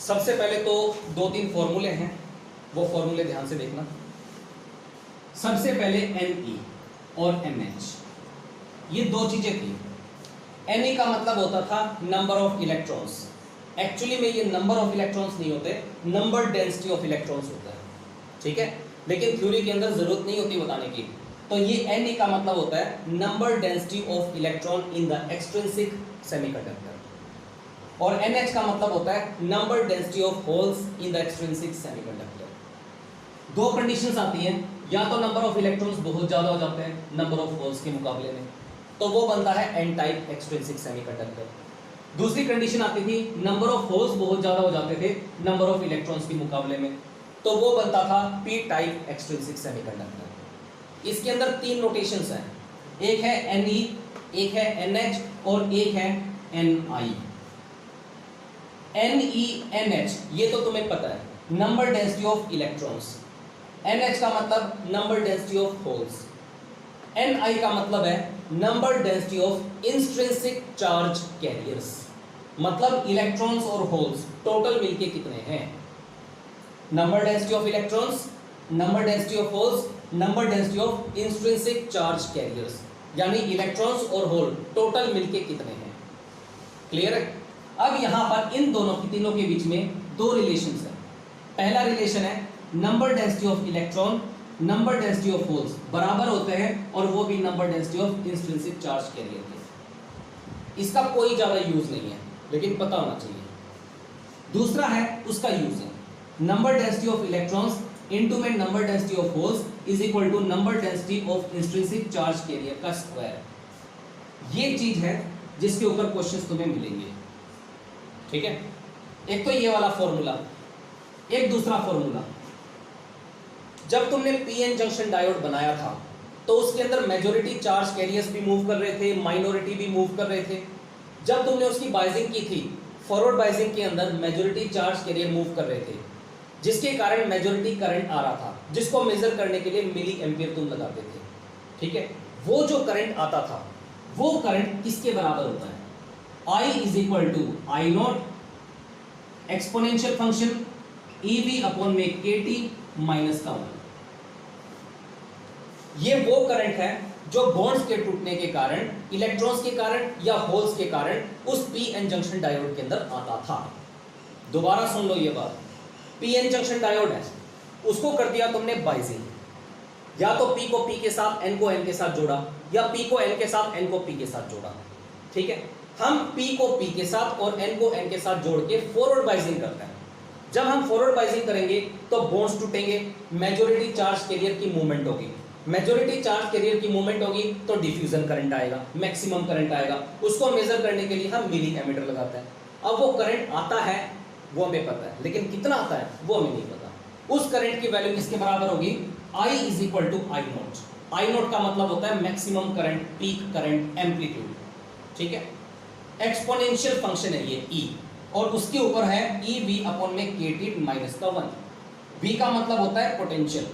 सबसे पहले तो दो तीन फॉर्मूले हैं, वो फॉर्मूले ध्यान से देखना। सबसे पहले Ne और NH, ये दो चीजें थी। Ne का मतलब होता था नंबर ऑफ इलेक्ट्रॉन्स। एक्चुअली में ये नंबर ऑफ इलेक्ट्रॉन्स नहीं होते, नंबर डेंसिटी ऑफ इलेक्ट्रॉन्स होता है, ठीक है। लेकिन थ्योरी के अंदर जरूरत नहीं होती बताने की। तो ये Ne का मतलब होता है number density of electron in the extrinsic semiconductor, और NH का मतलब होता है number density of holes in the extrinsic semiconductor. दो कंडीशंस आती हैं, या तो नंबर ऑफ इलेक्ट्रॉन्स बहुत ज्यादा हो जाते हैं नंबर ऑफ होल्स के मुकाबले में, तो वो बनता है N टाइप एक्सट्रिंसिक सेमीकंडक्टर। दूसरी कंडीशन आती थी नंबर ऑफ होल्स बहुत ज्यादा हो जाते थे नंबर ऑफ इलेक्ट्रॉन्स के मुकाबले में, तो वो बनता था P टाइप एक्सट्रिंसिक सेमीकंडक्टर। इसके अंदर तीन नोटेशंस हैं, एक है Ne, एक है NH और एक है Ni। Ne, NH ये तो तुम्हें पता है, number density of electrons. NH का मतलब number density of holes. Ni का मतलब है number density of intrinsic charge carriers, मतलब इलेक्ट्रॉन्स और होल्स टोटल मिलके कितने हैं। Number density of electrons, number density of holes, number density of intrinsic charge carriers, यानी इलेक्ट्रॉन्स और होल टोटल मिलके कितने हैं। क्लियर है। अब यहां पर इन दोनों की, तीनों के बीच में दो रिलेशंस हैं। पहला रिलेशन है number density of electron, number density of holes बराबर होते हैं, और वो भी number density of intrinsic charge career के। इसका कोई ज्यादा यूज नहीं है, लेकिन पता होना चाहिए। दूसरा है उसका यूज है number density of electrons into में number density of holes is equal to number density of intrinsic charge carrier का स्क्वायर। ये चीज है जिसके ऊपर क्वेश्चंस तुम्हें मिलेंगे, ठीक है। एक तो ये वाला फॉर्मूला, एक दूसरा फॉर्मूला। जब तुमने पीएन जंक्शन डायोड बनाया था तो उसके अंदर मेजॉरिटी चार्ज कैरियर्स भी मूव कर रहे थे, माइनॉरिटी भी मूव कर रहे थे। जब तुमने उसकी बाइजिंग की थी, फॉरवर्ड बाइजिंग के अंदर मेजॉरिटी चार्ज कैरियर मूव कर रहे थे, जिसके कारण मेजॉरिटी करंट आ रहा था, जिसको मेजर करने के लिए मिली एम्पियर तुम लगाते थे, ठीक है। वो जो करंट आता था वो करंट किसके बराबर होता है? I is equal to I naught exponential function EV upon में KT माइनस का 1। ये वो करंट है जो बॉन्ड्स के टूटने के कारण, इलेक्ट्रॉन्स के कारण या होल्स के कारण उस पीएन जंक्शन डायोड के अंदर आता था। दोबारा सुन लो ये बात, पीएन जंक्शन डायोड है, उसको कर दिया तुमने बाइजिंग, या तो P को P के साथ, N को N के साथ जोड़ा, या P को N के साथ, N को P के साथ जोड़ा, ठीक है। हम P को P के साथ और N को N के साथ जोड़ के फॉरवर्ड बाइजिंग करते हैं। जब हम फॉरवर्ड बाइजिंग करेंगे तो बॉन्ड्स टूटेंगे, मेजॉरिटी चार्ज कैरियर की मूवमेंट होगी, मेजॉरिटी चार्ज कैरियर की मूवमेंट होगी तो डिफ्यूजन करंट आएगा, मैक्सिमम करंट आएगा। उसको मेजर करने के लिए हम मिली एमीटर लगाते हैं। अब वो करंट आता है वो हमें पता है, लेकिन कितना आता है वो हमें नहीं पता। उस करंट की वैल्यू किसके बराबर होगी? I is equal to I naught. I naught का मतलब होता है maximum current, peak current, amplitude, ठीक है। एक्सपोनेंशियल फंक्शन है ये E, और उसके ऊपर है EV अपॉन में KT माइनस का 1। V का मतलब होता है पोटेंशियल,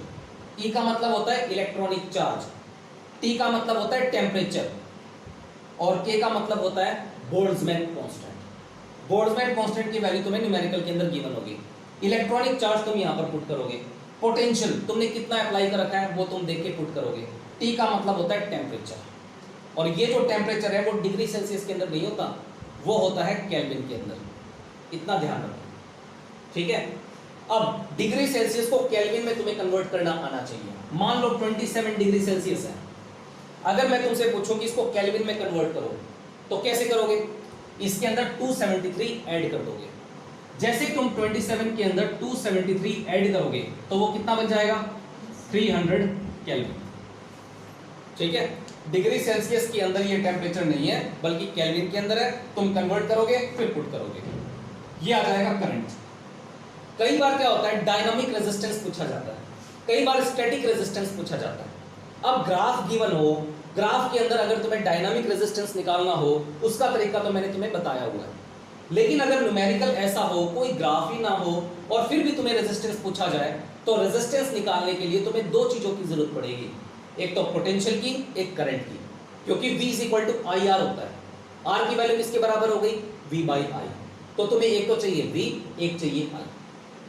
E का मतलब होता है इलेक्ट्रॉनिक चार्ज, T का मतलब होता है टेम्परेचर, और K का मतलब होता है बोल्ट्जमैन कांस्टेंट। बोल्ट्जमैन कांस्टेंट की वैल्यू तुम्हें न्यूमेरिकल के अंदर गिवन होगी। इलेक्ट्रॉनिक चार्ज तुम यहां पर पुट करोगे, पोटेंशियल तुमने कितना अप्लाई कर रखा है वो तुम देख के पुट करोगे। T का मतलब होता है टेम्परेचर, और ये जो टेम्परेचर है वो डिग्री सेल्सियस के अंदर नहीं होता, वो होता है केल्विन के अंदर। इतना ध्यान रखो, ठीक है। अब डिग्री सेल्सियस को केल्विन में तुम्हें कन्वर्ट करना आना चाहिए। मान लो 27 डिग्री सेल्सियस है, अगर मैं तुमसे पूछूं कि इसको केल्विन में कन्वर्ट करो तो कैसे करोगे? इसके अंदर 273 ऐड कर दोगे। जैसे तुम 27 के अंदर 273 ऐड करोगे तो वो कितना बन जाएगा? 300 केल्विन, ठीक है। डिग्री सेल्सियस के अंदर ये टेम्परेचर नहीं है बल्कि केल्विन के अंदर है। तुम कन्वर्ट करोगे फिर पुट करोगे, ये आ जाएगा करंट। कई बार क्या होता है, डायनामिक रेजिस्टेंस पूछा जाता है, कई बार स्टैटिक रेजिस्टेंस पूछा जाता है। अब ग्राफ गिवन हो, ग्राफ के अंदर अगर तुम्हें डायनामिक रेजिस्टेंस निकालना हो, उसका तरीका तो मैंने तुम्हें बताया हुआ है। लेकिन अगर न्यूमेरिकल ऐसा हो, कोई ग्राफ ही ना हो और फिर भी तुम्हें रेजिस्टेंस पूछा जाए, तो रेजिस्टेंस निकालने के लिए तुम्हें दो चीजों की जरूरत पड़ेगी, एक तो पोटेंशियल की, एक करंट की, क्योंकि V is equal to I R होता है। R की वैल्यू किसके बराबर हो गई? V by I. तो तुम्हें एक तो चाहिए V, एक चाहिए I।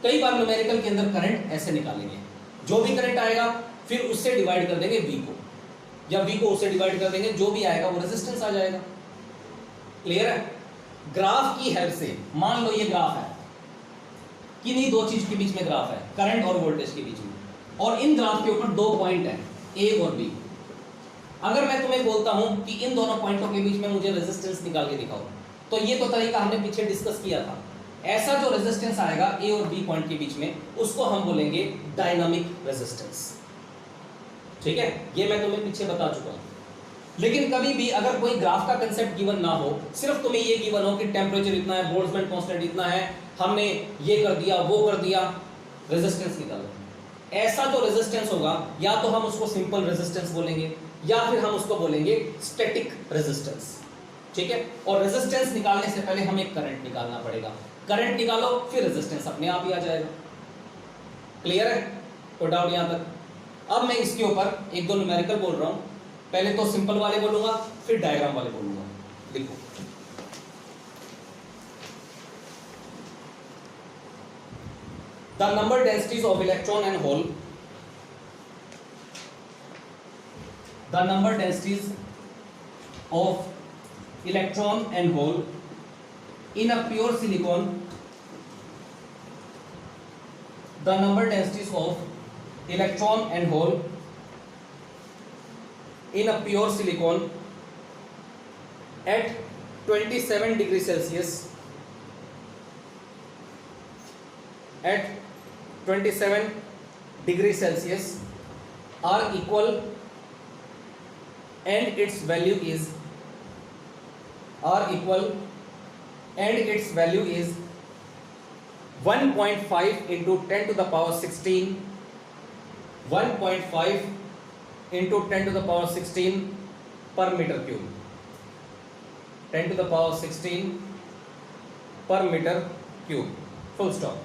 कई बार न्यूमेरिकल के अंदर करंट ऐसे निकालेंगे, जो भी करंट आएगा फिर उससे डिवाइड कर देंगे V को, या V को उससे डिवाइड कर देंगे, जो भी आएगा वो रेजिस्टेंस आ जाएगा। क्लियर है? ग्राफ की हेल्प से, मान लो ये ग्राफ है, किन्हीं दो चीज के बीच में ग्राफ है, करंट और वोल्टेज के बीच में, और इन ग्राफ के ऊपर दो पॉइंट है A और B। अगर मैं तुम्हें बोलता हूं कि इन दोनों पॉइंटों के बीच में मुझे रेजिस्टेंस निकाल के दिखाओ, तो ये तो तरीका हमने पीछे डिस्कस किया था। ऐसा जो रेजिस्टेंस आएगा A और B पॉइंट के बीच में, उसको हम बोलेंगे डायनामिक रेजिस्टेंस। ठीक है, ये मैं तुम्हें पीछे बता चुका हूं। लेकिन कभी भी अगर कोई ग्राफ का कंसेप्ट गिवन ना हो, सिर्फ तुम्हें ये गिवन हो कि टेम्परेचर इतना है, बोल्ट्जमैन कांस्टेंट इतना है, हमने ये कर दिया वो कर दिया, रेजिस्टेंस निकालो। ऐसा जो रेजिस्टेंस होगा, या तो हम उसको सिंपल रेजिस्टेंस बोलेंगे, या फिर हम उसको बोलेंगे स्टैटिक रेजिस्टेंस। ठीक है, और रेजिस्टेंस निकालने से पहले हमें करंट निकालना पड़ेगा। करंट निकालो फिर रेजिस्टेंस अपने आप ही आ जाएगा। क्लियर है? कोई डाउट यहां तक? अब मैं इसके ऊपर एक दो न्यूमेरिकल बोल रहा हूं, पहले तो सिंपल वाले बोलूंगा, फिर डायग्राम वाले बोलूंगा। देखो, the number densities of electron and hole, the number densities of electron and hole in a pure silicon, the number densities of electron and hole in a pure silicon at 27 degrees Celsius, at 27 degrees Celsius are equal, and its value is and its value is 1.5 into 10 to the power 16, 1.5 into 10 to the power 16 per meter cube, 10 to the power 16 per meter cube, full stop.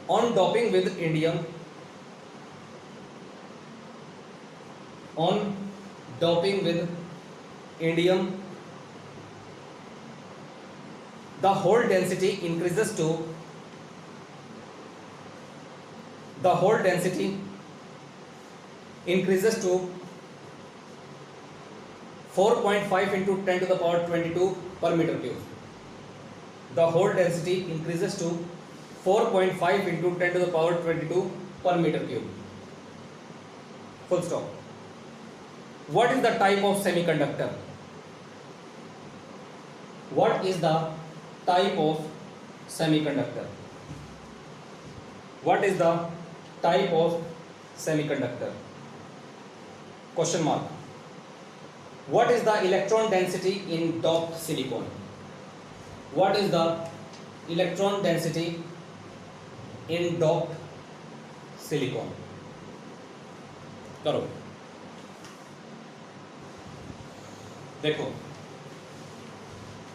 On doping with indium, on doping with indium, the whole density increases to 4.5 into 10 to the power 22 per meter cube. The whole density increases to 4.5 into 10 to the power 22 per meter cube. Full stop. What is the type of semiconductor? What is the type of semiconductor? What is the type of semiconductor? Question mark. What is the electron density in doped silicon? What is the electron density in doped silicon? करो, देखो,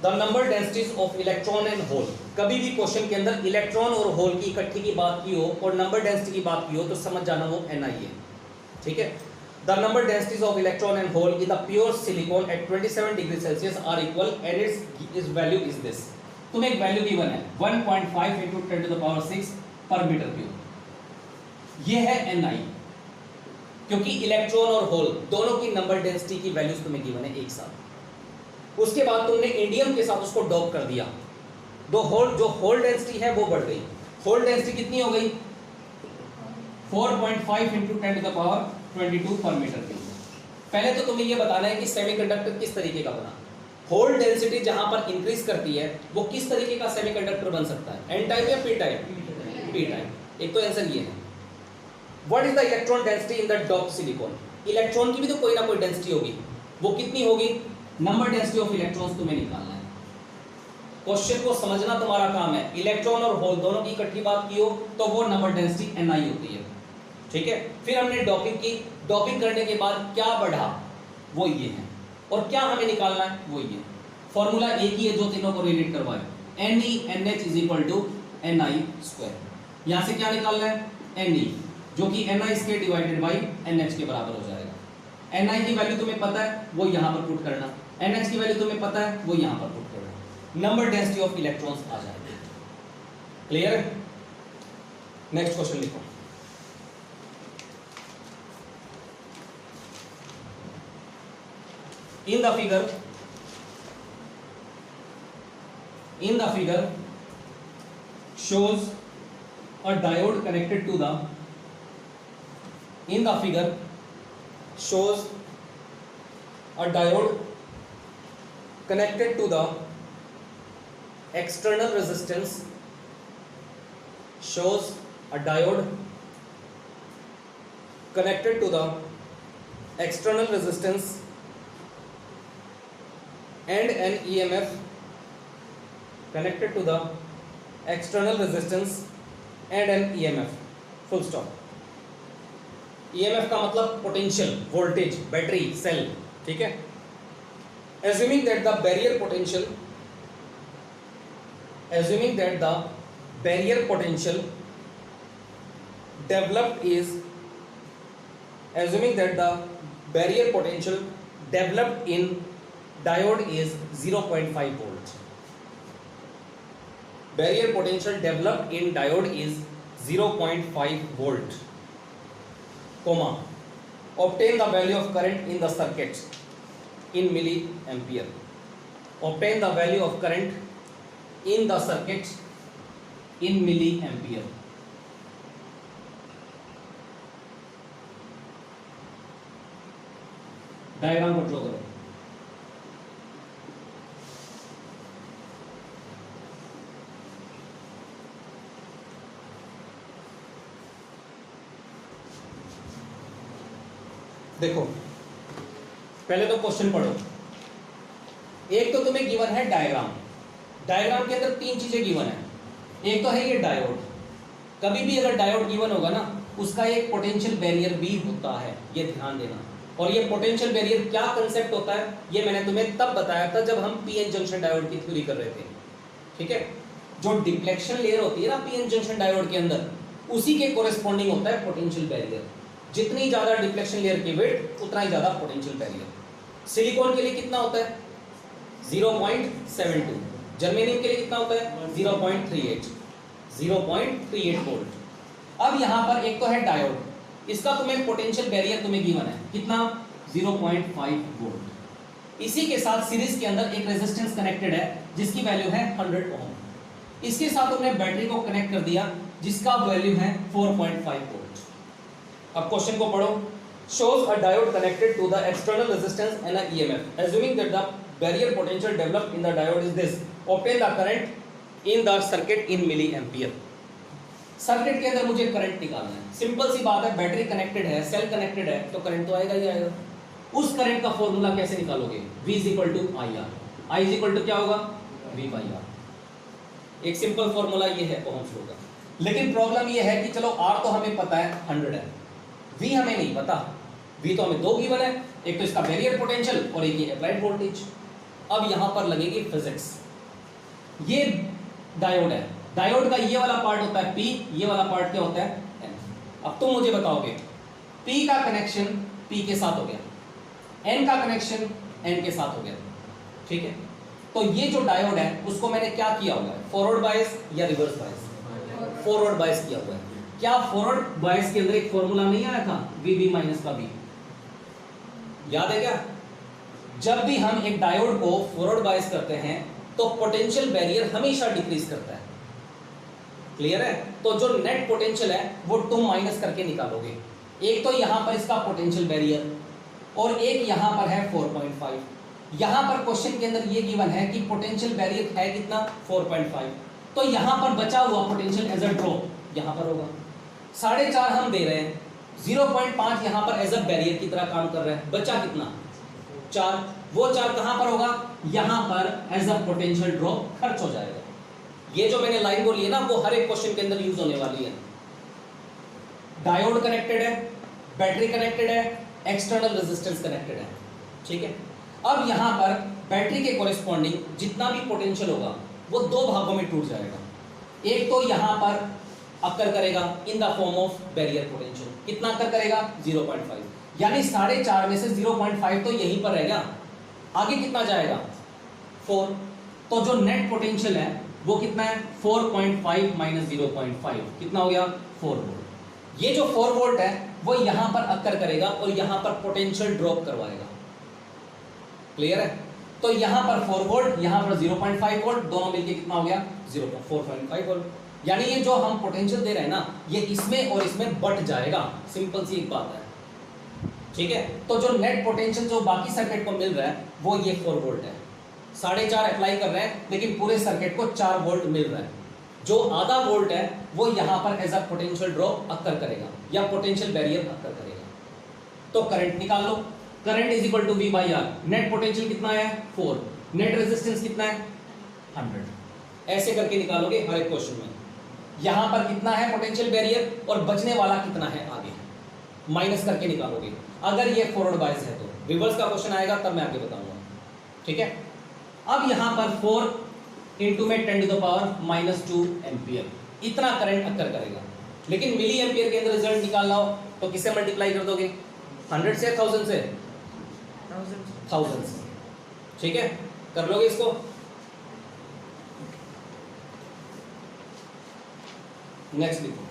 the number densities of electron and hole. कभी भी question के अंदर electron और whole की इकट्ठी की बात की हो और नंबर डेंसिटी की बात की हो, तो समझ जाना वो Ni है। ठीक है, the number densities of electron and hole in the pure silicon at 27 degree Celsius are equal, and it's value is this. तुम्हें एक वैल्यू गिवन है 1.5 into 10 to the power 6 पर मीटर क्यूब। ये है Ni, क्योंकि इलेक्ट्रॉन और whole दोनों की नंबर डेंसिटी की वैल्यूज तुम्हें गिवन है एक साथ। उसके बाद तुमने इंडियम के साथ उसको डॉप कर दिया, जो होल डेंसिटी है वो बढ़ गई। होल डेंसिटी कितनी हो गई? 4.5 into 10 to the power 22 पर मीटर क्यूब। पहले तो तुम्हें ये बताना है कि सेमीकंडक्टर किस तरीके का बना। होल डेंसिटी जहां पर इंक्रीज करती है वो किस तरीके का सेमीकंडक्टर बन सकता है, एन टाइप या पी टाइप? P type. एक तो आंसर ये है। What is the electron density in the doped silicon? Electron की भी तो कोई ना कोई डेंसिटी होगी, वो कितनी होगी? नंबर डेंसिटी ऑफ इलेक्ट्रॉन्स तुम्हें निकालना है। क्वेश्चन को समझना तुम्हारा काम है। इलेक्ट्रॉन और होल दोनों की इकट्ठी बात की हो तो वो नंबर डेंसिटी Ni होती है। ठीक है, फिर हमने डॉपिंग की, डॉपिंग करने के बाद क्या बढ़ा वो ये है, और क्या हमें निकालना है वो ये। फॉर्मूला एक ही है जो तीनों को रिलेट करवाए, NeNH is equal to Ni square. यहां से क्या निकालना है? Ne, जो कि Ni square divided by NH के बराबर हो जाएगा। Ni की वैल्यू तुम्हें पता है, वो यहां पर पुट करना। NH की वैल्यू तुम्हें पता है, वो यहां पर पुट करना। नंबर डेंसिटी ऑफ इलेक्ट्रॉन्स आ जाएंगे। क्लियर है? नेक्स्ट क्वेश्चन लिखो। In the figure shows a diode connected to the external resistance and an EMF connected to the external resistance and an EMF, full stop। EMF का मतलब potential, voltage, battery, cell, ठीक है। assuming that the barrier potential developed in diode is 0.5 volt। barrier potential developed in diode is 0.5 volt, comma, obtain the value of current in the circuit in milliampere। obtain the value of current in the circuit in milliampere। Diagram को draw करो। देखो पहले तो question पढ़ो। एक तो तुम्हें given है डायग्राम के अंदर तीन चीजें गिवन है। एक तो है ये डायोड। कभी भी अगर डायोड गिवन होगा ना, उसका एक पोटेंशियल बैरियर भी होता है, ये ध्यान देना। और ये पोटेंशियल बैरियर क्या कंसेप्ट होता है, ये मैंने तुम्हें तब बताया था जब हम पीएन जंक्शन डायोड की थ्योरी कर रहे थे, ठीक है। जो डिफ्लेक्शन लेयर होती है ना पीएन जंक्शन डायोड के अंदर, उसी के कोरेस्पॉन्डिंग होता है पोटेंशियल बैरियर। जितनी ज्यादा डिफ्लेक्शन लेयर की विड्थ उतना ही ज्यादा पोटेंशियल बैरियर। सिलिकॉन के लिए कितना होता है 0.72, जर्मेनियम के लिए कितना होता है 0.38 वोल्ट। अब यहां पर एक तो है डायोड, इसका तुम्हें पोटेंशियल बैरियर तुम्हें गिवन है कितना 0.5 वोल्ट। इसी के साथ सीरीज के अंदर एक रेजिस्टेंस कनेक्टेड है जिसकी वैल्यू है 100 ओम। इसके साथ तुमने बैटरी को कनेक्ट कर दिया जिसका वैल्यू है 4.5 वोल्ट। अब क्वेश्चन को पढ़ो। shows a diode connected to the external resistance and a EMF, assuming that the barrier potential developed in the diode is this, obtain the current in the circuit in milliampere। Circuit के अंदर मुझे current निकालना है। Simple सी बात है, battery connected है, cell connected है, तो करंट तो आएगा ही आएगा। उस करंट का फॉर्मूला कैसे निकालोगे, V = IR। I = क्या होगा V/R। एक सिंपल फॉर्मूला ये है ओहम्स लॉ का। लेकिन प्रॉब्लम ये है कि चलो R तो हमें पता है 100 है, V हमें नहीं पता। V तो हमें दो गिवन है, एक तो इसका बैरियर पोटेंशियल और एक ये अप्लाइड वोल्टेज। अब यहां पर लगेगी फिजिक्स। ये डायोड है, डायोड का ये वाला पार्ट होता है P, ये वाला पार्ट क्या होता है N। अब तुम मुझे बताओगे P का कनेक्शन P के साथ हो गया, N का कनेक्शन N के साथ हो गया, ठीक है। तो ये जो डायोड है उसको मैंने क्या किया हुआ है, फॉरवर्ड बायस या रिवर्स बायस, फॉरवर्ड बायस किया हुआ है। क्या फॉरवर्ड बायस के अंदर एक फॉर्मूला नहीं आया था VB - का V, याद है क्या। जब भी हम एक डायोड को फॉरवर्ड बायस करते हैं तो पोटेंशियल बैरियर हमेशा डिक्रीज करता है। क्लियर है। तो जो नेट पोटेंशियल है वो तुम माइनस करके निकालोगे। एक तो यहां पर इसका पोटेंशियल बैरियर और एक यहां पर है 4.5। यहां पर क्वेश्चन के अंदर ये गिवन है कि पोटेंशियल बैरियर है कितना 4.5, तो यहां पर बचा हुआ पोटेंशियल एज अ ड्रॉप यहां पर होगा। 4.5 हम दे रहे हैं, 0.5 यहां पर एज अ बैरियर की तरह काम कर रहा है, बचा कितना 4। वो 4 कहां पर होगा, यहां पर एज अ पोटेंशियल ड्रॉप खर्च हो जाएगा। ये जो मैंने लाइन बोली है ना, वो हर एक क्वेश्चन के अंदर यूज होने वाली है। डायोड कनेक्टेड है, बैटरी कनेक्टेड है, एक्सटर्नल रेजिस्टेंस कनेक्टेड है, ठीक है। अब यहां पर बैटरी के कोरेस्पॉन्डिंग जितना भी पोटेंशियल होगा वो दो भागों में टूट जाएगा। एक तो यहां पर अकर करेगा in the form of barrier potential, कितना अकर करेगा 0.5, यानी 4.5 में से 0.5 तो यहीं पर रहेगा, आगे कितना जाएगा 4। तो जो नेट पोटेंशियल है वो कितना है 4.5 माइनस 0.5 कितना हो गया 4 वोल्ट। ये जो 4 वोल्ट है वो यहां पर अक्कर करेगा और यहां पर पोटेंशियल ड्रॉप करवाएगा। क्लियर है? तो यहां पर 4 वोल्ट, यहां पर 0.5 वोल्ट, दोनों मिलके कितना हो गया 4.5 वोल्ट। यानी ये जो हम पोटेंशियल दे रहे हैं ना ये इसमें और इसमें बट जाएगा। सिंपल सी एक बात है, ठीक है। तो जो नेट पोटेंशियल जो बाकी सर्किट को मिल रहा है वो ये 4 वोल्ट है। 4.5 अप्लाई कर रहे हैं लेकिन पूरे सर्किट को 4 वोल्ट मिल रहा है। जो आधा वोल्ट है वो यहां पर as a potential drop occur करेगा या पोटेंशियल बैरियर अक्कर करेगा। तो करंट निकाल लो, current is equal to V by R. Net potential कितना है 4, नेट रेजिस्टेंस कितना है 100। ऐसे करके निकालोगे हर एक क्वेश्चन में। यहां पर कितना है पोटेंशियल बैरियर और बचने वाला कितना है आगे, माइनस करके निकालोगे। अगर ये फॉरवर्ड बायस है तो रिवर्स का क्वेश्चन आएगा तब मैं आगे बताऊंगा, ठीक है। अब यहां पर 4 इंटू में 10 टू द पावर -2 एम्पियर इतना करंट अक्कर करेगा। लेकिन मिली एम्पियर के अंदर रिजल्ट निकालना हो तो किससे मल्टीप्लाई कर दोगे 100 से 1000 से 1000 से, ठीक है। कर लोगे इसको। नेक्स्ट लिखो।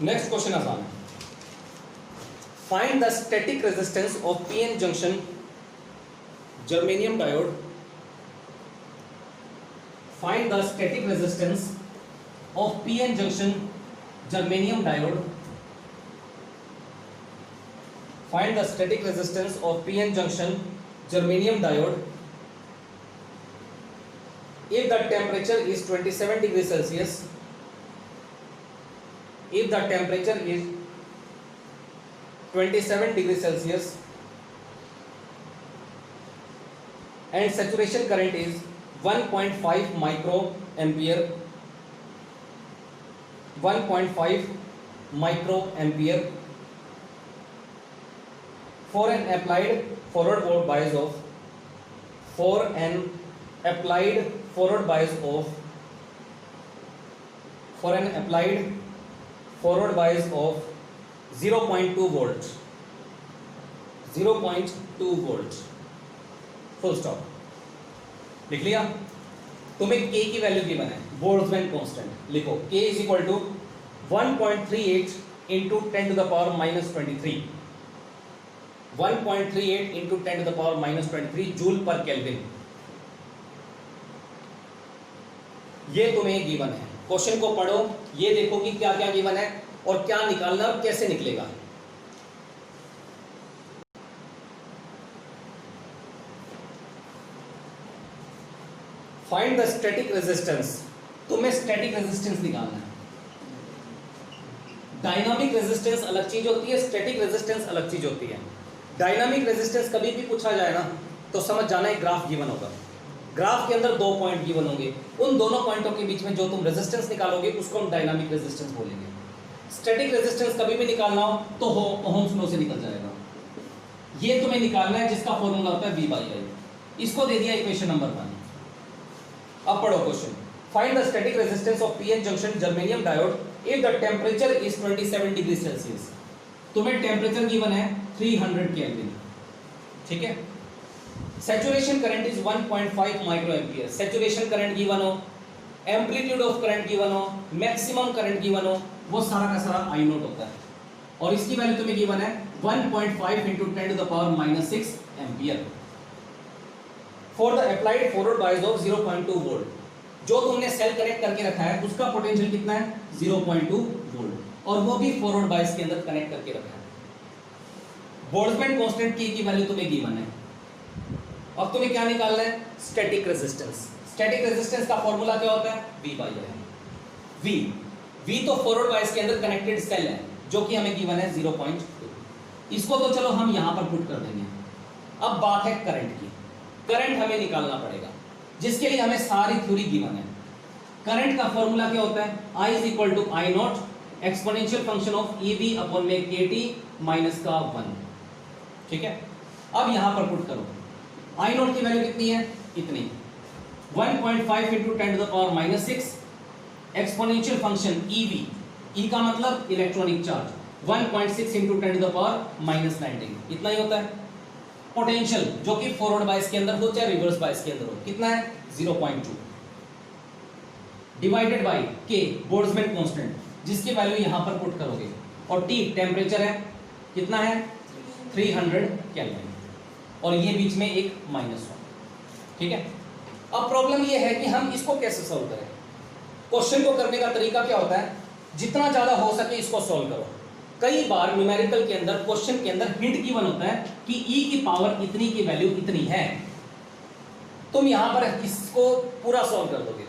नेक्स्ट क्वेश्चन आसान है। Find the static resistance of PN junction germanium diode. Find the static resistance of PN junction germanium diode. Find the static resistance of PN junction germanium diode if the temperature is 27 degrees Celsius. If the temperature is 27 degrees Celsius and saturation current is 1.5 microampere, 1.5 microampere for an applied forward bias of 0.2 volts, 0.2 volts, full stop. लिख लिया? तुम्हें K की value given है, Boltzmann constant लिखो। K is equal to 1.38 into 10 to the power -23, 1.38 into 10 to the power -23 joule per kelvin. ये तुम्हें given है। Question को पढ़ो, ये देखो कि क्या क्या गिवन है और क्या निकालना और कैसे निकलेगा। Find the static resistance. तुम्हें स्टैटिक रेजिस्टेंस निकालना है। डायनामिक रेजिस्टेंस अलग चीज होती है, स्टैटिक रेजिस्टेंस अलग चीज होती है। डायनामिक रेजिस्टेंस कभी भी पूछा जाए ना तो समझ जाना एक ग्राफ गिवन होगा। ग्राफ के अंदर 2 पॉइंट गिवन होंगे, उन दोनों पॉइंटों के बीच में जो तुम रेजिस्टेंस निकालोगे उसको हम डायनामिक रेजिस्टेंस बोलेंगे। स्टैटिक रेजिस्टेंस कभी भी निकालना हो तो ओहम्स लॉ से निकल जाएगा। ये तुम्हें निकालना है जिसका फॉर्मूला होता है V/I। इसको दे दिया इक्वेशन नंबर 1। अब पढ़ो question. Find the static resistance of PN junction germanium diode if the temperature is 27 degree Celsius. तुम्हें टेम्परेचर गिवन है 300 केल्विन, ठीक है। Saturation current is 1.5 micro ampere. Saturation current given हो, एम्पलीट्यूड ऑफ करंट गिवन हो, maximum current given हो, वो सारा का सारा I नोट होता है। और इसकी वैल्यू तुम्हें गिवन है 1.5 into 10 to the power -6 ampere for the applied forward bias of 0.2 volt. जो तुमने सेल कनेक्ट करके रखा है उसका पोटेंशियल कितना है 0.2 वोल्ट और वो भी फॉरवर्ड बायस के अंदर कनेक्ट करके रखा है। बोल्ट्जमैन कांस्टेंट की वैल्यू तुम्हें गिवन है। अब तुम्हें क्या निकालना है स्टैटिक रेजिस्टेंस। स्टैटिक रेजिस्टेंस का फॉर्मूला क्या होता है V/I। V तो फॉरवर्ड बायस के अंदर कनेक्टेड सेल है जो कि हमें गिवन है 0.2। इसको तो चलो हम यहां पर पुट कर देंगे। अब बात है करंट की। करंट हमें निकालना पड़ेगा जिसके लिए हमें सारी थ्योरी गिवन है। करंट का फॉर्मूला क्या होता है I is equal to I naught exponential function of EV upon में KT माइनस का 1, ठीक है। अब यहां पर पुट करो। I नॉट की वैल्यू कितनी है इतनी, 1.5 into 10 to the power -6 exponential function EV, E का मतलब electronic charge, 1.6 into 10 to the power -19, इतना ही होता है। पोटेंशियल जो कि फॉरवर्ड बायस के अंदर हो चाहे रिवर्स बायस के अंदर हो, कितना है 0.2 डिवाइडेड बाय के बोल्ट्जमैन कांस्टेंट जिसकी वैल्यू यहां पर पुट करोगे, और टी टेम्परेचर है कितना है 300 केल्विन, और ये बीच में एक -1, ठीक है। अब प्रॉब्लम ये है कि हम इसको कैसे सॉल्व करें। क्वेश्चन को करने का तरीका क्या होता है, जितना ज्यादा हो सके इसको सॉल्व करो। कई बार न्यूमेरिकल के अंदर क्वेश्चन के अंदर हिंट गिवन होता है कि e की पावर इतनी की वैल्यू इतनी है, तुम यहां पर इसको पूरा सॉल्व कर दोगे।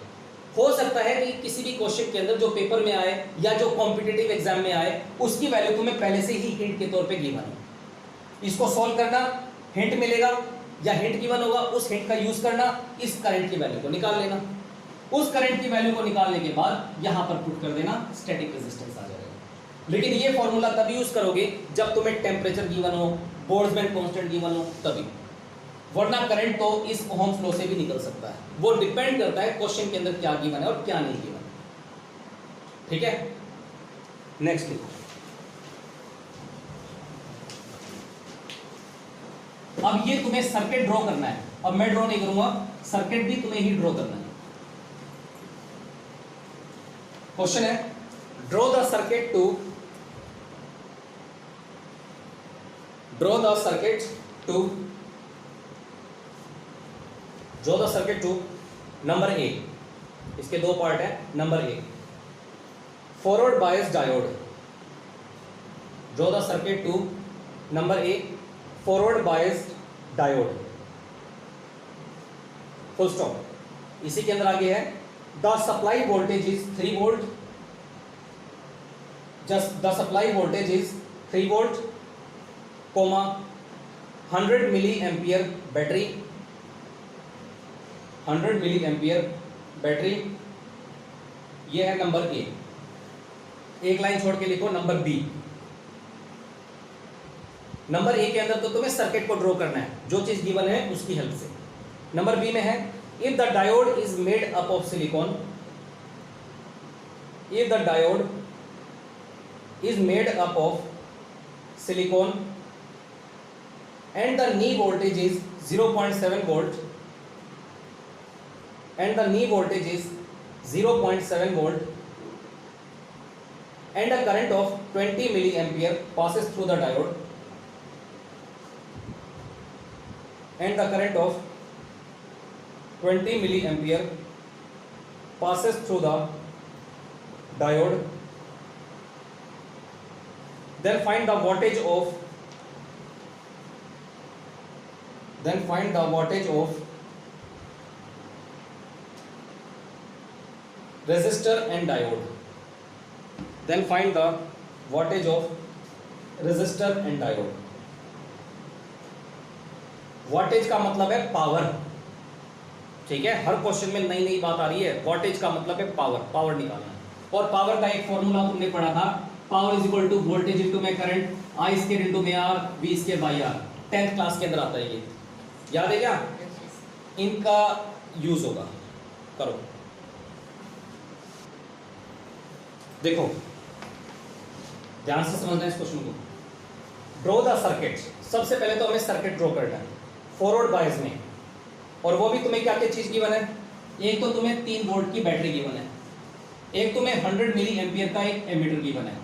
हो सकता है कि किसी भी क्वेश्चन के अंदर जो पेपर में आए या जो कॉम्पिटिटिव एग्जाम में आए उसकी वैल्यू तुम्हें पहले से ही हिंट के तौर पे गिवन हो। इसको सॉल्व करना, हिंट मिलेगा या हिंट गिवन होगा, उस हिंट का यूज करना, इस करंट की वैल्यू को निकाल लेना, उस करंट की वैल्यू को निकालने के बाद यहां पर पुट कर देना, स्टैटिक रेजिस्टेंस आ जाएगा। लेकिन ये फॉर्मूला तभी यूज करोगे जब तुम्हें टेम्परेचर गिवन हो, बोल्ट्जमैन कांस्टेंट गिवन हो, तभी, वरना करंट तो इस ओहम्स लॉ से भी निकल सकता है। वो डिपेंड करता है क्वेश्चन के अंदर क्या गिवन है और क्या नहीं गिवन, ठीक है। नेक्स्ट लिखो, अब ये तुम्हें सर्किट ड्रॉ करना है। अब मैं ड्रॉ नहीं करूंगा, सर्किट भी तुम्हें ही ड्रॉ करना है। क्वेश्चन है draw the circuit to number A. इसके दो पार्ट है। Number A forward bias diode, draw the circuit to number A forward bias diode, full stop. इसी के अंदर आगे है the supply voltage is 3 volt, just the supply voltage is 3 volt, comma 100 milliampere battery, 100 milliampere battery. ये है number ए। एक line छोड़ के लिखो नंबर बी। नंबर ए के अंदर तो तुम्हें सर्किट को ड्रॉ करना है, जो चीज गिवन है उसकी हेल्प से। नंबर बी में है if the diode is made up of silicon, if the diode is made up of silicon and the knee voltage is 0.7 volt, and the knee voltage is 0.7 volt, and a current of 20 milliampere passes through the diode, and the current of 20 milliampere passes through the diode, then find the wattage of resistor and diode, then find the wattage of resistor and diode। wattage का मतलब है power, ठीक है। हर question में नई नई बात आ रही है। wattage का मतलब है पावर निकालना है। और पावर का एक फॉर्मूला तुमने पढ़ा था, power is equal to voltage into में करंट, आई स्क्वायर इंटू में R, V square by R. 10th class के अंदर आता है, ये याद है क्या? इनका यूज होगा, करो। देखो ध्यान से समझना इस क्वेश्चन को। ड्रॉ द सर्किट, सबसे पहले तो हमें सर्किट ड्रॉ करना है फॉरवर्ड बायस में, और वो भी तुम्हें क्या क्या चीज गिवन है। एक तो तुम्हें 3 वोल्ट की बैटरी गिवन है, एक तुम्हें 100 मिली एम्पियर का एक एमीटर गिवन है,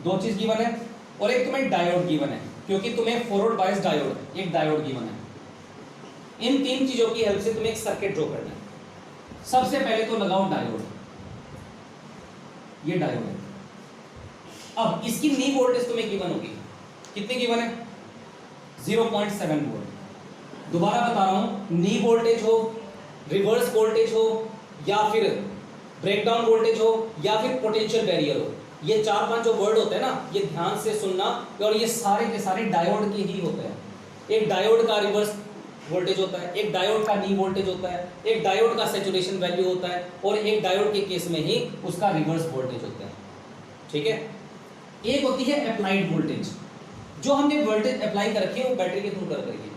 2 चीज गिवन है, और एक तुम्हें डायोड गिवन है, क्योंकि तुम्हें फॉरवर्ड बायस डायोड, एक डायोड गिवन है। इन 3 चीजों की हेल्प से तुम्हें एक सर्किट ड्रॉ करना है। सबसे पहले तो लगाओ डायोड, ये डायोड है। अब इसकी नी वोल्टेज तुम्हें गिवन होगी, कितनी गिवन है? 0.7 वोल्ट। दोबारा बता रहा हूं, नी वोल्टेज हो, रिवर्स वोल्टेज हो, या फिर ब्रेकडाउन वोल्टेज हो, या फिर पोटेंशियल बैरियर हो, ये 4-5 जो वर्ड होते हैं ना, ये ध्यान से सुनना, और ये सारे के सारे डायोड के ही होते हैं। एक डायोड का रिवर्स वोल्टेज होता है, एक डायोड का नी वोल्टेज होता है, एक डायोड का सैचुरेशन वैल्यू होता है, और एक डायोड के केस में ही उसका रिवर्स वोल्टेज होता है, ठीक है। एक होती है अप्लाइड वोल्टेज, जो हमने वोल्टेज अप्लाई कर रखी है वो बैटरी के थ्रू कर रही है,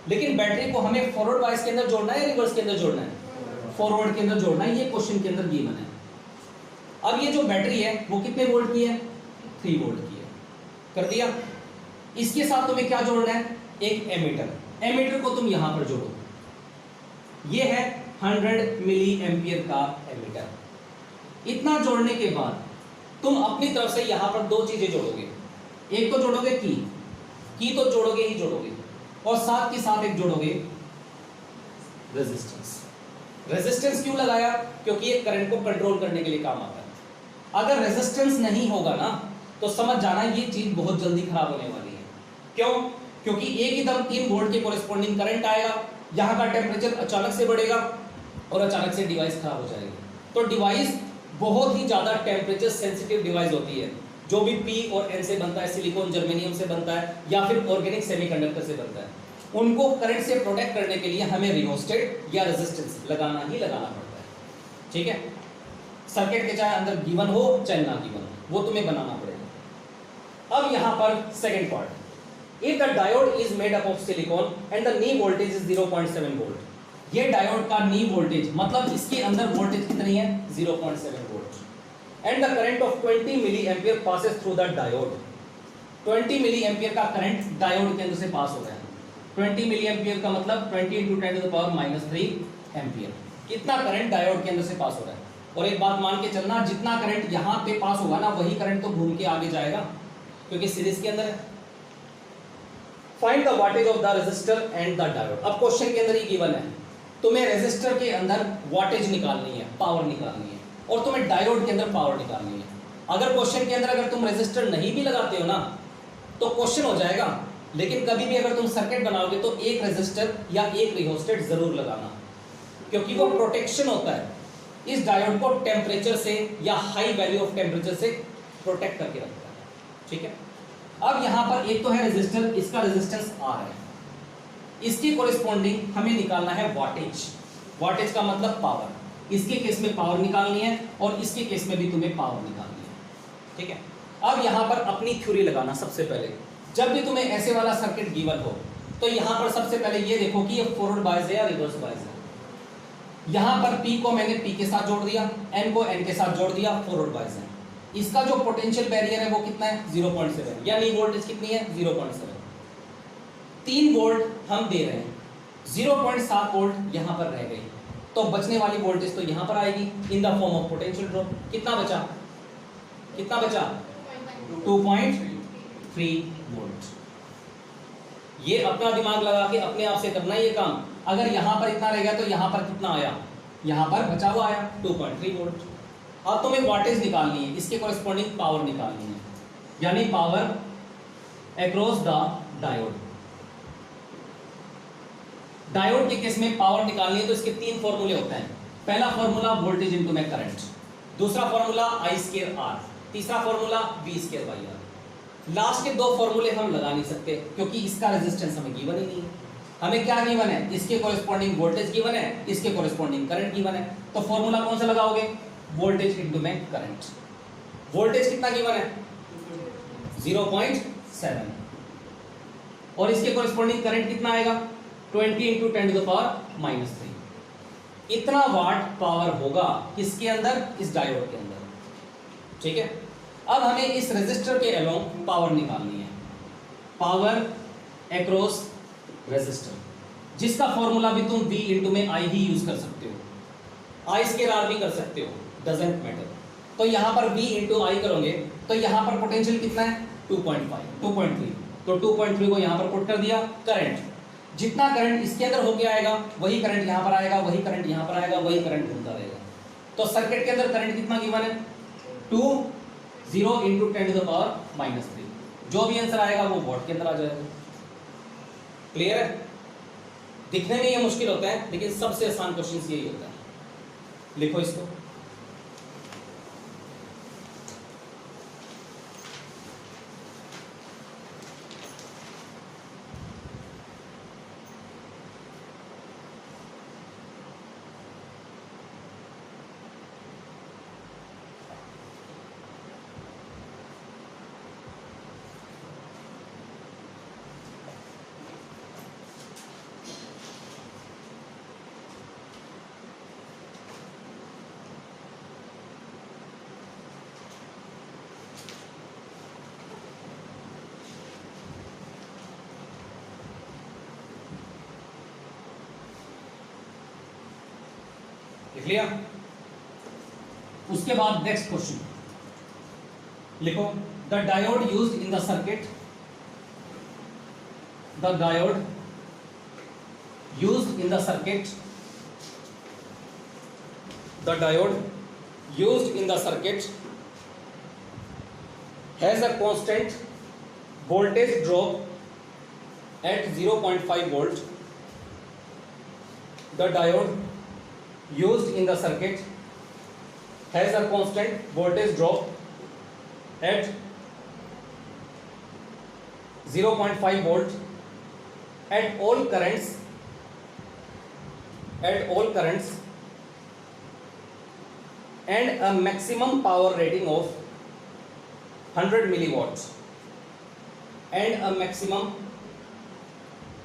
लेकिन बैटरी को हमें फॉरवर्ड बायस के अंदर जोड़ना है या रिवर्स के अंदर जोड़ना है? फॉरवर्ड के अंदर जोड़ना है। ये क्वेश्चन के अंदर गिवन है। अब ये जो बैटरी है वो कितने वोल्ट की है? 3 वोल्ट की है। कर दिया। इसके साथ तुम्हें क्या जोड़ना है, एक एमीटर। एमीटर को तुम यहां पर जोड़ो, ये है 100 मिली एम्पियर का एमीटर। इतना जोड़ने के बाद तुम अपनी तरफ से यहां पर दो चीजें जोड़ोगे, एक तो जोड़ोगे की तो जोड़ोगे ही जोड़ोगे, और साथ के साथ एक जोड़ोगे रेजिस्टेंस। रेजिस्टेंस क्यों लगाया, क्योंकि ये करंट को कंट्रोल करने के लिए काम आता है। अगर रेजिस्टेंस नहीं होगा ना तो समझ जाना ये चीज बहुत जल्दी खराब होने वाली है। क्यों, क्योंकि एक ही दम 3 वोल्ट के कोरिस्पोंडिंग करंट आएगा, यहाँ का टेम्परेचर अचानक से बढ़ेगा और अचानक से डिवाइस खराब हो जाएगी। तो डिवाइस बहुत ही ज्यादा टेम्परेचर सेंसिटिव डिवाइस होती है। जो भी पी और एन से बनता है, सिलिकॉन जर्मेनियम से बनता है या फिर ऑर्गेनिक सेमीकंडक्टर से बनता है, उनको करंट से प्रोटेक्ट करने के लिए हमें रियोस्टेट या रेजिस्टेंस लगाना ही लगाना पड़ता है। ठीक है, सर्किट के चाहे अंदर गिवन हो चाहे ना गिवन हो, वो तुम्हें बनाना पड़ेगा। अब यहां पर second part, if the diode is made up of silicon and the knee voltage is 0.7 volt. ये डायोड का नी वोल्टेज मतलब इसके अंदर वोल्टेज कितनी है, 0.7 volt, and the current of 20 milliampere passes through the diode. 20 milliampere का current diode के अंदर से पास हो रहा है। 20 मिली एम्पियर का मतलब 20 × 10⁻³ एम्पियर, कितना करंट डायोड के अंदर से पास हो रहा है। और एक बात मान के चलना, जितना करंट यहां पे पास होगा ना वही करंट तो घूम के आगे जाएगा, क्योंकि सीरीज के अंदर है। Find the wattage of the resistor and the diode. अब क्वेश्चन के अंदर ही गिवन है, तुम्हें रेजिस्टर के अंदर वाटेज निकालनी है, पावर निकालनी है, और तुम्हें डायोड के अंदर पावर निकालनी है। अगर क्वेश्चन के अंदर अगर तुम रेजिस्टर नहीं भी लगाते हो ना तो क्वेश्चन हो जाएगा, लेकिन कभी भी अगर तुम सर्किट बनाओगे तो एक रेजिस्टर या एक रियोस्टेट जरूर लगाना, क्योंकि वो प्रोटेक्शन होता है, इस डायोड को टेम्परेचर से या हाई वैल्यू ऑफ टेम्परेचर से प्रोटेक्ट करके रखता है। ठीक है, अब यहां पर एक तो है रेजिस्टर, इसका रेजिस्टेंस R है, इसके कोरिस्पोंडिंग हमें निकालना है वाटेज। वाटेज का मतलब पावर, इसके केस में पावर निकालनी है और इसके केस में भी तुम्हें पावर निकालनी है। ठीक है, अब यहां पर अपनी थ्योरी लगाना। सबसे पहले जब भी तुम्हें ऐसे वाला सर्किट गिवन हो तो यहां पर सबसे पहले ये देखो कि ये फॉरवर्ड बायस है या रिवर्स बायस है। यहां पर P को मैंने P के साथ जोड़ दिया, N को N के साथ जोड़ दिया, फॉरवर्ड बायस है। इसका जो पोटेंशियल बैरियर है वो कितना है, 0.7, यानी वोल्टेज कितनी है, 0.7। 3 वोल्ट हम दे रहे हैं, 0.7 वोल्ट यहां पर रह गई, तो बचने वाली वोल्टेज तो यहां पर आएगी in the form of potential drop. कितना बचा, कितना बचा, 2.3 वोल्ट। ये अपना दिमाग लगा के अपने आप से करना ये काम। अगर यहां पर इतना रह गया तो यहां पर कितना आया, यहां पर बचा हुआ आया 2.3 वोल्ट। अब तुम्हें वाटेज निकालनी है, इसके कॉरेस्पॉन्डिंग पावर निकालनी है, यानी power across the diode. Diode के केस में पावर निकालनी है तो इसके 3 फॉर्मूले होते हैं। पहला फॉर्मूला वोल्टेज इनटू में करंट, दूसरा फॉर्मूला I²R, तीसरा फॉर्मूला V²/R। लास्ट के 2 फॉर्मूले हम लगा नहीं सकते क्योंकि इसका रेजिस्टेंस हमें गिवन ही नहीं है। हमें क्या गिवन है, इसके कॉरेस्पॉन्डिंग वोल्टेज गिवन है, इसके कॉरेस्पॉन्डिंग करंट गिवन है। तो फॉर्मूला कौन सा लगाओगे, वोल्टेज इनटू में करंट। वोल्टेज कितना गिवन है, 0.7, और इसके कॉरेस्पॉन्डिंग करंट कितना आएगा, 20 × 10⁻³ इतना वाट पावर होगा किसके अंदर, इस डायोड के अंदर। ठीक है, अब हमें इस रेजिस्टर के अलोंग पावर निकालनी है, पावर अक्रॉस रेजिस्टर, जिसका फॉर्मूला भी तुम V × में I ही यूज कर सकते हो, I² भी कर सकते हो, डजंट मैटर। तो यहां पर V × I करोगे तो यहां पर पोटेंशियल कितना है, 2.3, तो 2.3 को यहां पर पुट कर दिया। करंट, जितना करंट इसके अंदर होके आएगा वही करंट यहां पर आएगा, वही करंट यहां पर आएगा, वही करंट घूमता रहेगा। तो सर्किट के अंदर करंट कितना गिवन है, 20 × 10⁻³ जो भी आंसर आएगा वो वॉट के अंदर आ जाएगा। क्लियर है, दिखने में ये मुश्किल होता है लेकिन सबसे आसान क्वेश्चन यही होता है। लिखो इसको, लिख लिया। उसके बाद नेक्स्ट क्वेश्चन लिखो, the diode used in the circuit, the diode used in the circuit, the diode used in the circuit has a constant voltage drop at 0.5 volt. The diode used in the circuit has a constant voltage drop at 0.5 volt at all currents and a maximum power rating of 100 milliwatts and a maximum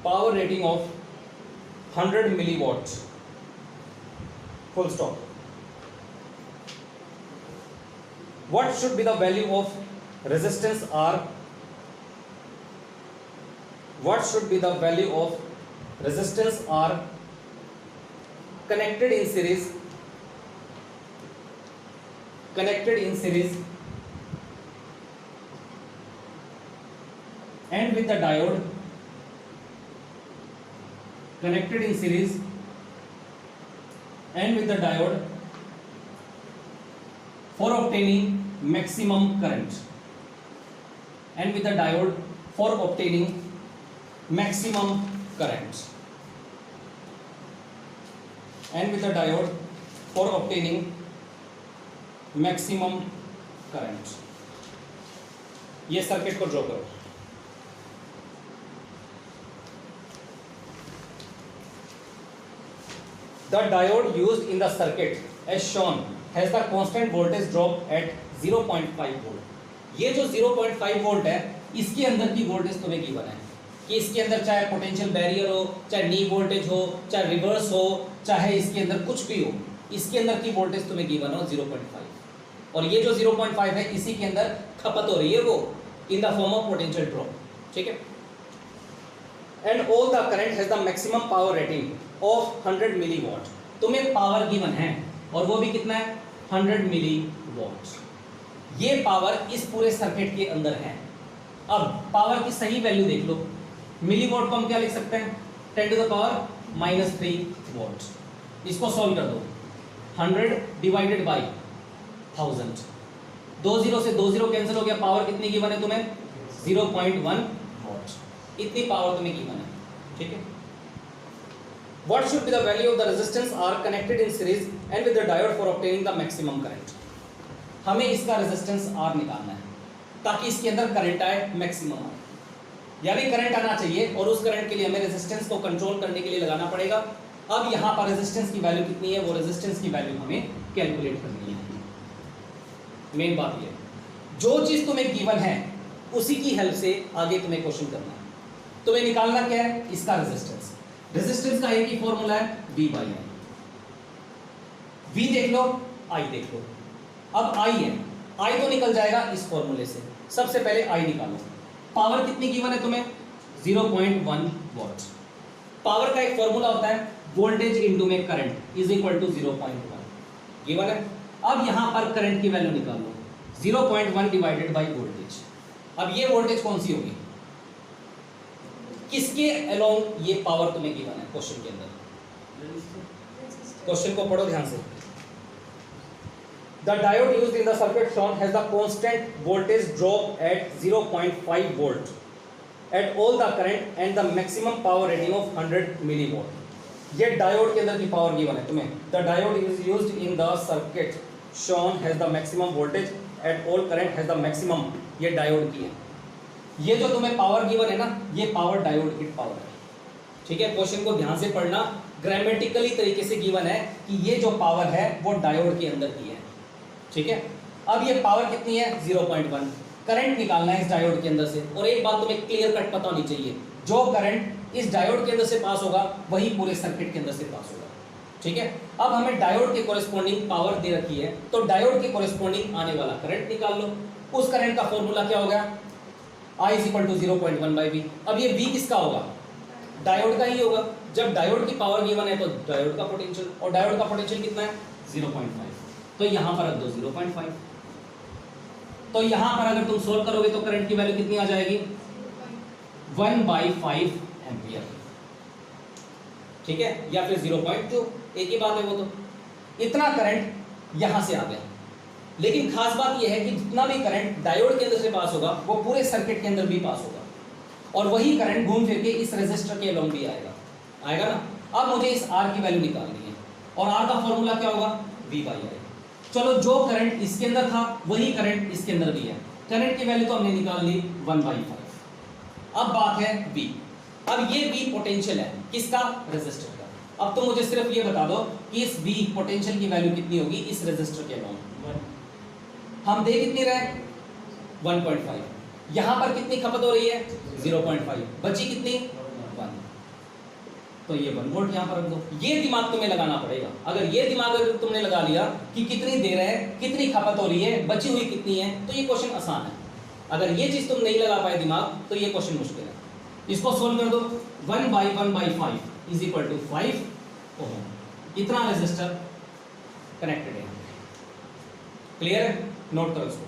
power rating of 100 milliwatts. Full stop. What should be the value of resistance R? What should be the value of resistance R connected in series and with the diode connected in series and with the diode for obtaining maximum current and with the diode for obtaining maximum current and with the diode for obtaining maximum current. ये circuit को draw करो। The diode used in the circuit as shown has the constant voltage drop at 0.5 volt. ये जो 0.5 volt है इसके अंदर की voltage तुम्हें गिवन है कि इसके अंदर चाहे पोटेंशियल बैरियर हो, चाहे नी वोल्टेज हो, चाहे रिवर्स हो, चाहे इसके अंदर कुछ भी हो, इसके अंदर की वोल्टेज तुम्हें गिवन हो 0.5 और ये जो 0.5 है इसी के अंदर खपत हो रही है वो in the form of potential drop. ठीक है। And all the current has the maximum power rating of 100 milliwatt. तुम्हें पावर गिवन है और वो भी कितना है 100 मिलीवॉट। ये पावर इस पूरे सर्किट के अंदर है। अब पावर की सही वैल्यू देख लो, मिलीवॉट को हम क्या लिख सकते हैं 10 टू द पावर -3 वॉट। इसको सॉल्व कर दो, 100 डिवाइडेड बाई 1000, 2 0 से 2 0 कैंसिल हो गया। पावर कितनी गिवन है तुम्हें 0.1 वॉट, इतनी पावर तुम्हें गिवन है। ठीक है। What should be the value of the resistance R connected in series and with the diode for obtaining the maximum current? हमें इसका रेजिस्टेंस R निकालना है ताकि इसके अंदर करंट आए मैक्सिमम आए, यानी करंट आना चाहिए और उस करंट के लिए हमें रेजिस्टेंस को कंट्रोल करने के लिए लगाना पड़ेगा। अब यहाँ पर रेजिस्टेंस की वैल्यू कितनी है, वो रेजिस्टेंस की वैल्यू हमें कैलकुलेट करनी है। मेन बात ये, जो चीज तुम्हें गिवन है उसी की हेल्प से आगे तुम्हें क्वेश्चन करना है। तुम्हें निकालना क्या है, इसका रेजिस्टेंस। रेजिस्टेंस का एक ही फॉर्मूला है V/I। V देख लो, I देख लो। अब I है, I तो निकल जाएगा इस फॉर्मूले से। सबसे पहले I निकालो। पावर कितनी गिवन है तुम्हें 0.1 वॉट। पावर का एक फॉर्मूला होता है वोल्टेज इनटू में current is equal to 0.1 given है। अब यहां पर करंट की वैल्यू निकाल लो, 0.1 डिवाइडेड बाई वोल्टेज। अब ये वोल्टेज कौन सी होगी, किसके अलोंग ये पावर तुम्हें गिवन है क्वेश्चन के अंदर। क्वेश्चन को पढ़ो ध्यान से। The diode used in the circuit shown has the constant voltage drop at 0.5 volt at all the current and the maximum power rating of 100 milliwatt। ये डायोड के अंदर की पावर गिवन है तुम्हें। The diode is used in the circuit shown has the maximum voltage at all current has the maximum, ये diode की है। ये जो तुम्हें पावर गिवन है ना, ये पावर डायोड की पावर है। ठीक है। क्वेश्चन को ध्यान से पढ़ना, ग्रामेटिकली तरीके से गिवन है कि ये जो पावर है वो डायोड के अंदर की है। ठीक है। अब ये पावर कितनी है 0.1, करंट निकालना है इस डायोड के अंदर से। और एक बात तुम्हें क्लियर कट पता होनी चाहिए, जो करंट इस डायोड के अंदर से पास होगा वही पूरे सर्किट के अंदर से पास होगा। ठीक है। अब हमें डायोड के कोरेस्पोंडिंग पावर दे रखी है, तो डायोड के कोरेस्पोंडिंग आने वाला करंट निकाल लो। उस करंट का फॉर्मूला क्या हो गया, I = 0.1/V। अब ये V किसका होगा, डायोड का ही होगा। जब डायोड की पावर गिवन है तो डायोड का पोटेंशियल, और डायोड का पोटेंशियल कितना है 0.5, तो यहां पर रख दो 0.5। तो यहां पर अगर तुम सोल्व करोगे तो करंट की वैल्यू कितनी आ जाएगी 1/5 एम्पियर, ठीक है, या फिर 0.2, एक ही बात है वो। तो इतना करंट यहां से आ गया। लेकिन खास बात यह है कि जितना भी करंट डायोड के अंदर से पास होगा वो पूरे सर्किट के अंदर भी पास होगा, और वही करंट घूम फिर के इस रेजिस्टर के अलोंग भी आएगा ना। अब मुझे इस R की वैल्यू निकालनी है, और R का फॉर्मूला क्या होगा V/I। चलो, जो करंट इसके अंदर था वही करंट इसके अंदर भी है। करंट की वैल्यू तो हमने निकाल ली 1/5। अब बात है V। अब ये V पोटेंशियल है किसका, रेजिस्टर का। अब तो मुझे सिर्फ ये बता दो कि इस V पोटेंशियल की वैल्यू कितनी होगी इस रेजिस्टर के अलोंग। हम दे कितनी रहे 1.5, यहां पर कितनी खपत हो रही है 0.5, बची कितनी 1, तो ये 1 वोल्ट यहां पर रख दो। ये दिमाग तुम्हें लगाना पड़ेगा। अगर ये दिमाग अगर तुमने लगा लिया कि कितनी दे रहे हैं, कितनी खपत हो रही है, बची हुई कितनी है, तो ये क्वेश्चन आसान है। अगर ये चीज तुम नहीं लगा पाए दिमाग, तो ये क्वेश्चन मुश्किल है। इसको सोल्व कर दो। 1/1/5 = 5 ओम, इतना रेजिस्टर कनेक्टेड है। क्लियर है, नोट करो इसको।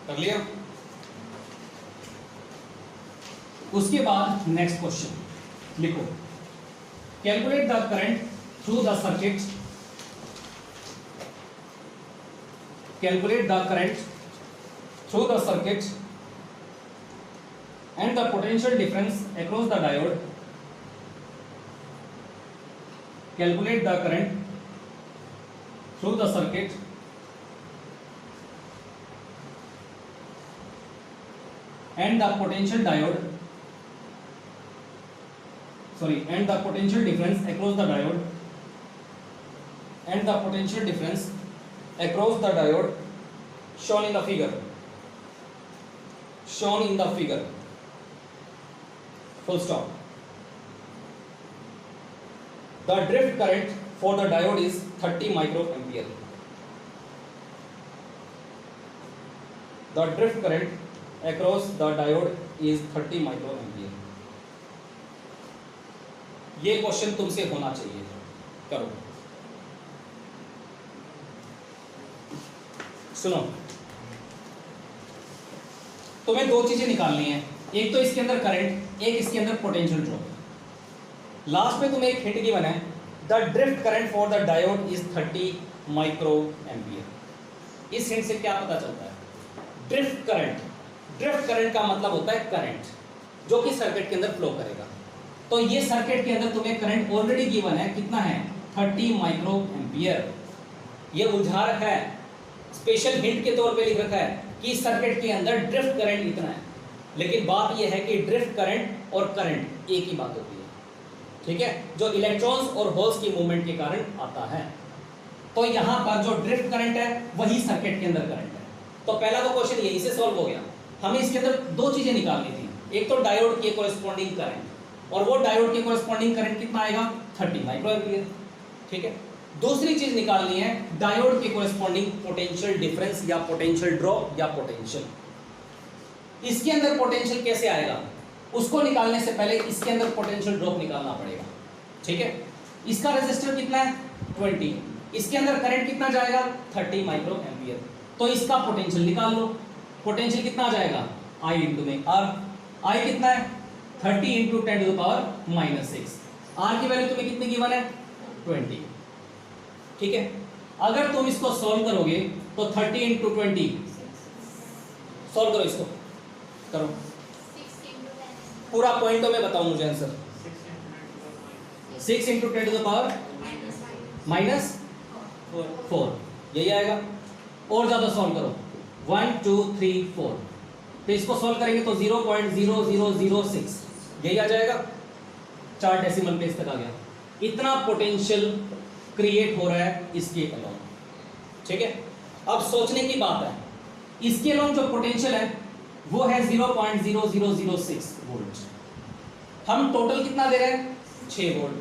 कर लिया। उसके बाद नेक्स्ट क्वेश्चन लिखो, calculate the current through the circuit, calculate the current through the circuit and the potential difference across the diode, calculate the current through the circuit and the potential diode, and the potential difference across the diode, and the potential difference across the diode shown in the figure, shown in the figure, full stop. The drift current for the diode is 30 microampere. The drift current across the diode is 30 microampere. ये question तुमसे होना चाहिए, करो। सुनो, तुम्हें दो चीजें निकालनी है, एक तो इसके अंदर करंट, एक इसके अंदर पोटेंशियल ड्रॉप। लास्ट में तुम्हें एक हिंट गिवन है, the drift current for the diode is 30 microampere. इस हिंट से क्या पता चलता है, ड्रिफ्ट करंट, ड्रिफ्ट करंट का मतलब होता है करंट जो कि सर्किट के अंदर फ्लो करेगा। तो ये सर्किट के अंदर तुम्हें करंट ऑलरेडी गिवन है, कितना है 30 माइक्रोएम्पियर। ये उलझा रखा है, स्पेशल हिंट के तौर पे लिख रखा है कि सर्किट के अंदर ड्रिफ्ट करंट इतना है। लेकिन बात यह है कि ड्रिफ्ट करंट और करंट एक ही बात होती है, ठीक है, जो इलेक्ट्रॉन्स और होल्स की मूवमेंट के कारण आता है। तो यहां पर जो ड्रिफ्ट करंट है वही सर्किट के अंदर करंट है। तो पहला तो क्वेश्चन यही से सॉल्व हो गया। हमें इसके अंदर दो चीजें निकालनी थी, एक तो डायोड के कोरेस्पॉन्डिंग करंट, और वो डायोड के कोरेस्पॉन्डिंग करंट कितना आएगा 30 माइक्रोएम्पियर, ठीक है। दूसरी चीज निकालनी है डायोड के कोरेस्पॉन्डिंग पोटेंशियल डिफरेंस या पोटेंशियल ड्रॉप या पोटेंशियल। इसके अंदर पोटेंशियल कैसे आएगा, उसको निकालने से पहले इसके अंदर पोटेंशियल ड्रॉप निकालना पड़ेगा, ठीक है। इसका रेजिस्टर कितना है 20, इसके अंदर करंट कितना जाएगा 30 माइक्रोएम्पियर, तो इसका पोटेंशियल निकाल लो। पोटेंशियल कितना आ जाएगा I इंटू में R, I कितना है 30 इंटू 10⁻⁻6। R की वैल्यू तुम्हें कितनी गिवन है 20, ठीक है। अगर तुम इसको सॉल्व करोगे तो 30 इंटू 20, सॉल्व करो, इसको करो पूरा पॉइंटों में बताओ मुझे answer. 6 into 10 to the power -4, यही आएगा। और ज्यादा सॉल्व करो, 1 2 3 4, तो इसको सॉल्व करेंगे तो 0.0006 यही आ जाएगा। 4 डेसिमल प्लेस तक आ गया। इतना पोटेंशियल क्रिएट हो रहा है इसके अलावा, ठीक है। अब सोचने की बात है, इसके अलावा जो पोटेंशियल है वो है 0.0006 वोल्ट। हम टोटल कितना दे रहे हैं? 6 वोल्ट।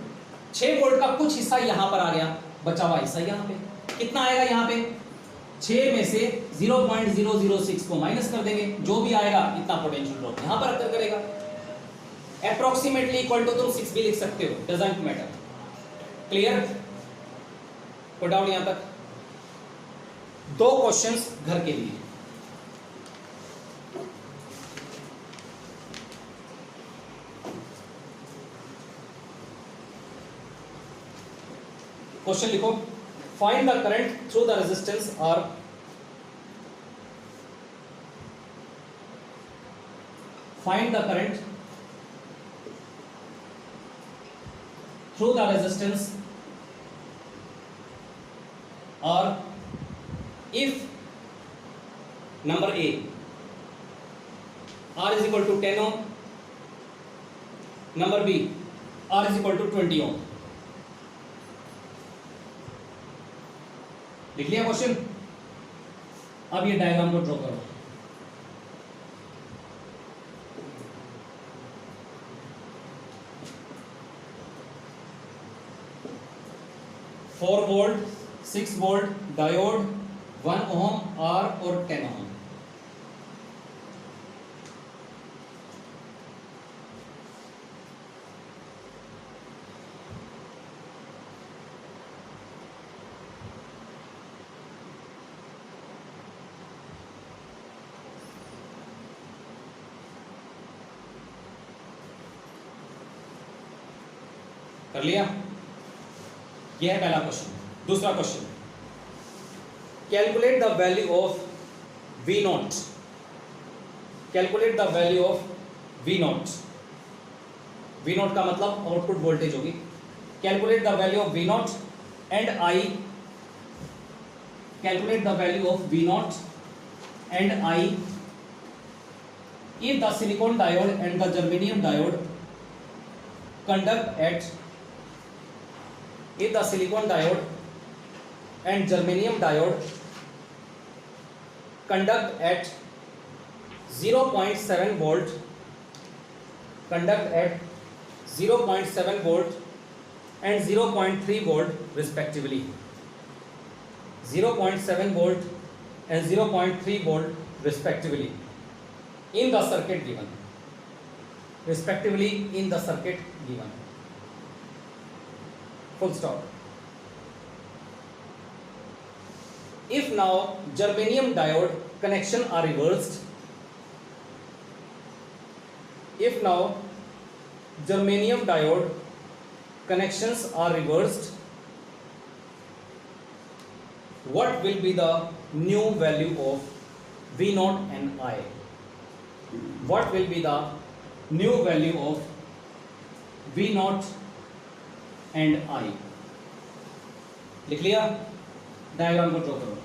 6 वोल्ट का कुछ हिस्सा यहां पर आ गया, बचा हुआ हिस्सा यहां पे कितना आएगा? यहां पे 6 में से 0.006 को माइनस कर देंगे, जो भी आएगा इतना पोटेंशियल ड्रॉप यहां पर अकर करेगा। अप्रोक्सीमेटली इक्वल टू तुम 6 भी लिख सकते हो, doesn't matter. Clear? Put down यहां तक। 2 क्वेश्चंस घर के लिए। क्वेश्चन लिखो, find the current through the resistance और find the current through the resistance और if number A R is equal to 10 ohm, number B R is equal to 20 ohm। लिख लिया क्वेश्चन? अब ये डायग्राम को ड्रॉ करो। Four volt, 6 volt, diode, 1 ohm, R और 10 ओम। कर लिया? यह है पहला क्वेश्चन। दूसरा question, calculate the value of V not. Calculate the value of V not. V not का मतलब आउटपुट वोल्टेज होगी। Calculate the value of V not and I। Calculate the value of V not and I if the silicon diode and the germanium diode conduct at if the silicon diode and germanium diode conduct at 0.7 volt, conduct at 0.7 volt and 0.3 volt respectively, 0.7 volt and 0.3 volt respectively in the circuit given, respectively in the circuit given, full stop. If now germanium diode connection are reversed, if now germanium diode connections are reversed, what will be the new value of V naught and I? What will be the new value of V naught and I? लिख लिया? Diagram को draw करो।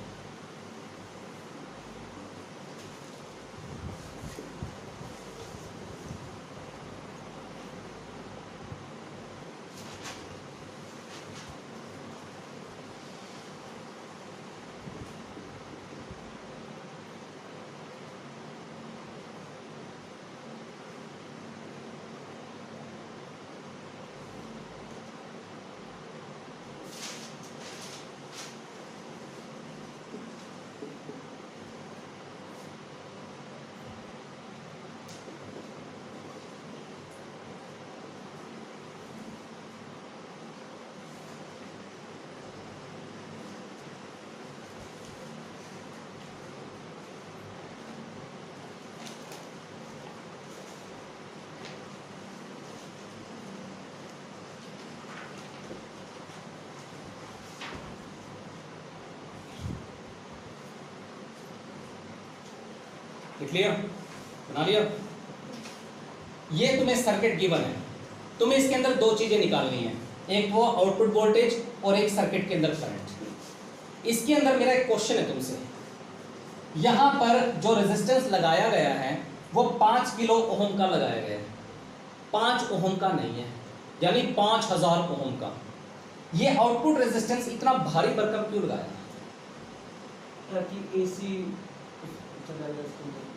लिख लिया? बना लिया? ये तुम्हें सर्किट गिवन है, तुम्हें इसके अंदर 2 चीजें निकालनी है। एक वो आउटपुट वोल्टेज और एक सर्किट के अंदर करंट। इसके अंदर मेरा एक क्वेश्चन है तुमसे, यहां पर जो रेजिस्टेंस लगाया गया है वो 5 किलो ओम का लगाया गया है, 5 ओम का नहीं है, यानी 5000 ओम का। ये आउटपुट रेजिस्टेंस इतना भारी भरकम क्यों लगाया? ताकि एसी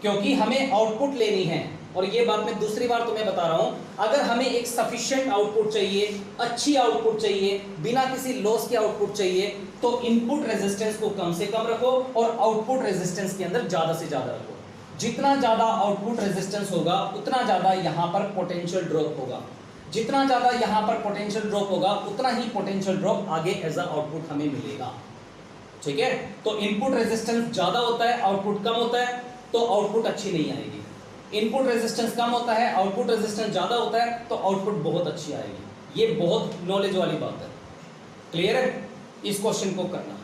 क्योंकि हमें आउटपुट लेनी है। और ये बात मैं दूसरी बार तुम्हें बता रहा हूं, अगर हमें एक सफिशिएंट आउटपुट चाहिए, अच्छी आउटपुट चाहिए, बिना किसी लॉस के आउटपुट चाहिए, तो इनपुट रेजिस्टेंस को कम से कम रखो और आउटपुट रेजिस्टेंस के अंदर ज्यादा से ज्यादा रखो। जितना ज्यादा आउटपुट रेजिस्टेंस होगा उतना ज्यादा यहां पर पोटेंशियल ड्रॉप होगा, जितना ज्यादा यहां पर पोटेंशियल ड्रॉप होगा उतना ही पोटेंशियल ड्रॉप आगे एज अ आउटपुट हमें मिलेगा। ठीक है, तो इनपुट रेजिस्टेंस ज्यादा होता है, आउटपुट कम होता है, तो आउटपुट अच्छी नहीं आएगी। इनपुट रेजिस्टेंस कम होता है, आउटपुट रेजिस्टेंस ज्यादा होता है, तो आउटपुट बहुत अच्छी आएगी। ये बहुत नॉलेज वाली बात है। क्लियर है? इस क्वेश्चन को करना।